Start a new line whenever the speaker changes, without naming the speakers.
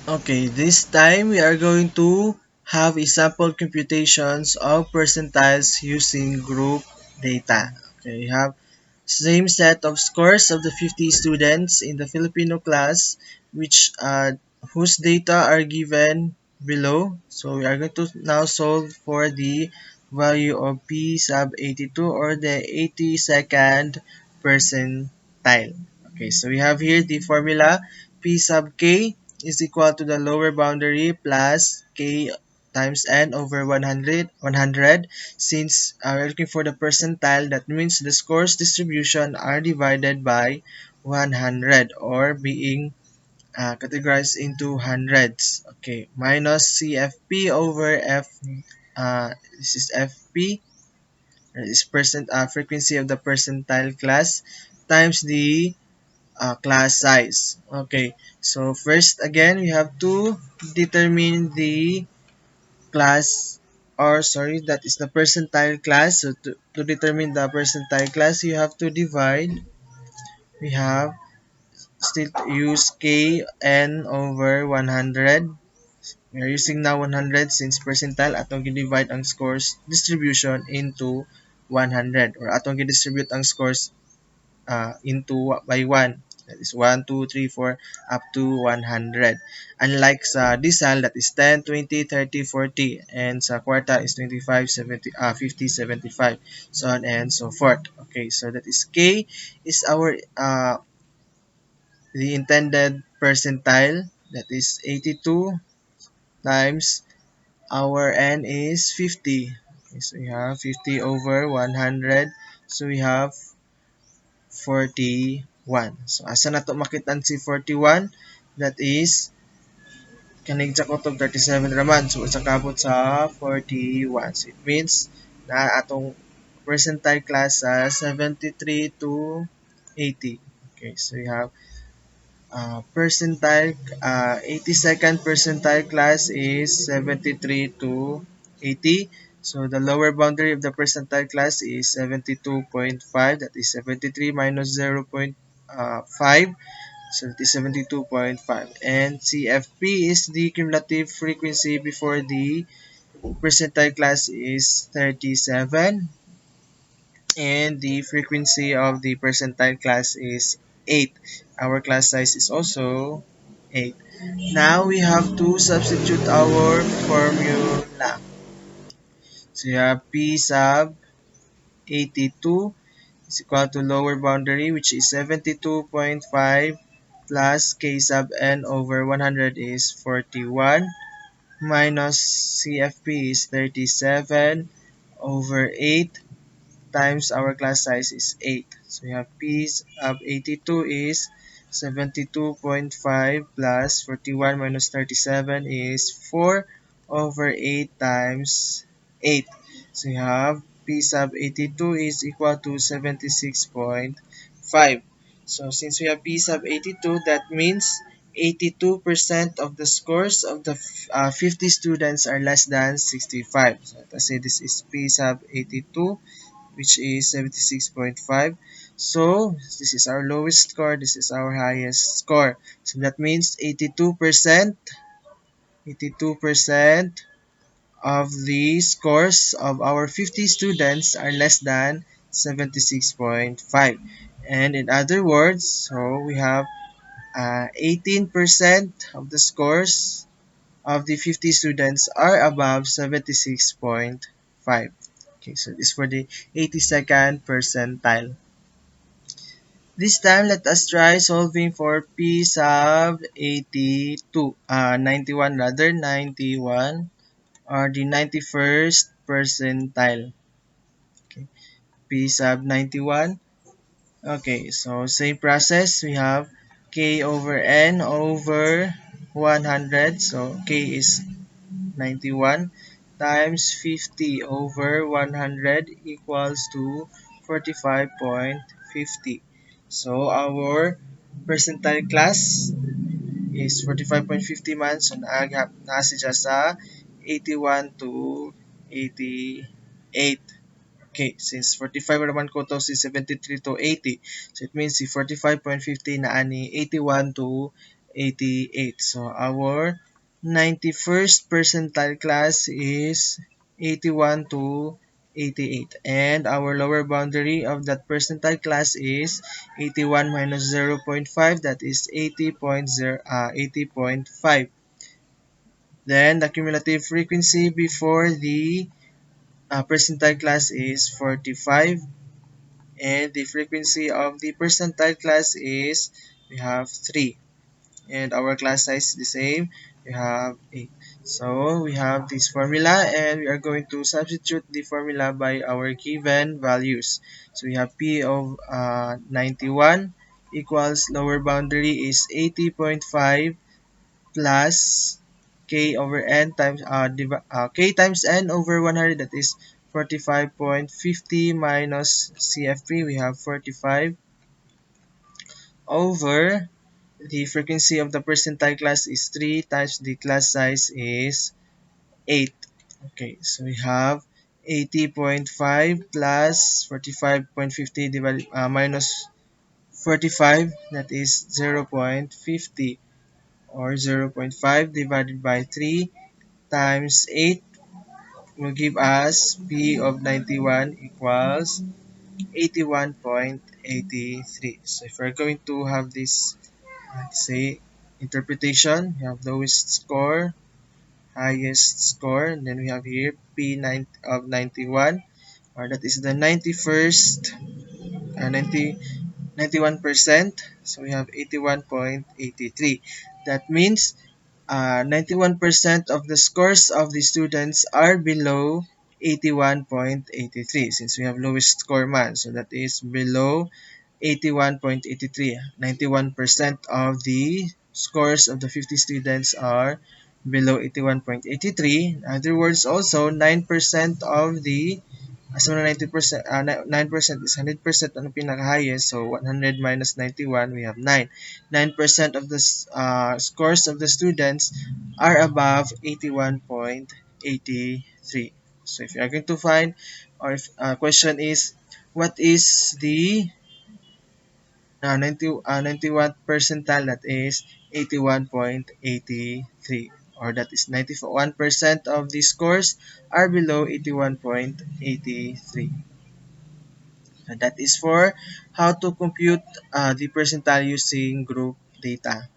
Okay, this time we are going to have a sample computations of percentiles using group data. Okay, we have same set of scores of the 50 students in the Filipino class which whose data are given below. So we are going to now solve for the value of P sub 82 or the 82nd percentile. Okay, so we have here the formula P sub k is equal to the lower boundary plus k times n over 100. Since we're looking for the percentile, that means the scores distribution are divided by 100 or being categorized into hundreds. Okay, minus CFP over F, this is FP, that is frequency of the percentile class times the class size. Okay, so first again we have to determine the class, or sorry, that is the percentile class. So to determine the percentile class you have to divide, we have still to use k n over 100. We are using now 100 since percentile atong gi-divide ang scores distribution into 100 or atong gi-distribute ang scores into by 1. That is 1, 2, 3, 4 up to 100. Unlike sa decile that is 10, 20, 30, 40 and sa quarta is 25, 70, 50, 75 so on and so forth. Okay, so that is K is our the intended percentile, that is 82 times our N is 50. Okay, so we have 50 over 100, so we have 41. So asa na to makitan si 41? That is kanig sa kutog 37 raman. So sa kabot sa 41. So it means na atong percentile class sa 73 to 80. Okay, so we have percentile 82nd percentile class is 73 to 80. So the lower boundary of the percentile class is 72.5. That is 73 minus 0.5. So that is 72.5. And CFP is the cumulative frequency before the percentile class is 37. And the frequency of the percentile class is 8. Our class size is also 8. Now we have to substitute our formula. So you have P sub 82 is equal to lower boundary, which is 72.5, plus K sub n over 100 is 41, minus CFP is 37 over 8, times our class size is 8. So we have P of 82 is 72.5 plus 41 minus 37 is 4 over 8 times 8. So we have P sub 82 is equal to 76.5. So since we have P sub 82, that means 82% of the scores of the 50 students are less than 65. So let's say this is P sub 82, which is 76.5. So this is our lowest score, this is our highest score. So that means 82% of the scores of our 50 students are less than 76.5. And in other words, so we have 18% of the scores of the 50 students are above 76.5. Okay, so this is for the 82nd percentile. This time, let us try solving for P sub 82, 91 rather, 91, or the 91st percentile. Okay, P sub 91. Okay, so same process. We have K over N over 100. So K is 91 times 50 over 100 equals to 45.50. So our percentile class is 45.50 man. So nasa siya sa 81 to 88. Okay, since 45 naman ko to si 73 to 80. So it means si 45.50 na ani 81 to 88. So our 91st percentile class is 81 to 88. And our lower boundary of that percentile class is 81 minus 0.5, that is 80.5. Then the cumulative frequency before the percentile class is 45, and the frequency of the percentile class is we have 3, and our class size is the same, we have 8. So we have this formula, and we are going to substitute the formula by our given values. So we have P of 91 equals lower boundary is 80.5 plus k over n times k times n over 100, that is 45.50 minus CFP, we have 45 over the frequency of the percentile class is 3 times the class size is 8. Okay, so we have 80.5 plus 45.50 divided minus 45, that is 0.50, or 0.5 divided by 3 times 8 will give us P of 91 equals 81.83. So if we're going to have this, let's say, interpretation, we have lowest score, highest score, and then we have here P9 of 91, or that is the 91st, 91%. So we have 81.83. That means 91% of the scores of the students are below 81.83, since we have lowest score man. So that is below 81.83. 91% of the scores of the 50 students are below 81.83. In other words, also 9% of the so 90%, 9% is 100% ang pinaka-highest. So 100 minus 91, we have 9. 9% of the scores of the students are above 81.83. So if you are going to find, or if question is, what is the 91 percentile, that is 81.83, or that is 91% of the scores are below 81.83. And that is for how to compute the percentile using group data.